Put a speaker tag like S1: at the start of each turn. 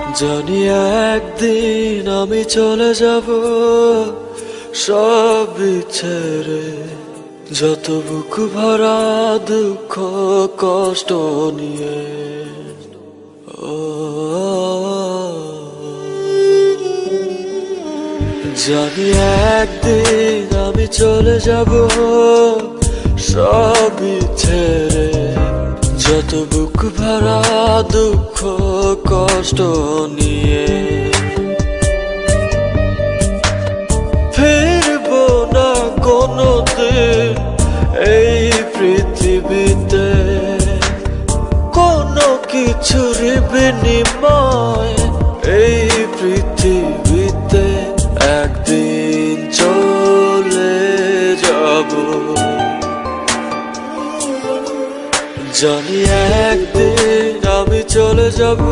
S1: জানি একদিন আমি চলে যাব সব ছেড়ে, যত বুক ভরা দুঃখ কষ্ট নিয়ে। ও জানি একদিন আমি চলে যাব সব ছেড়ে, যত বুক ভরা দুঃখ কষ্ট নিয়ে। ফিরবো না কোনোদিন এই পৃথিবীতে, কোনো কিছুর বিনিময় এই পৃথিবীতে। একদিন চলে যাব, জানি একদিন আমি চলে যাব।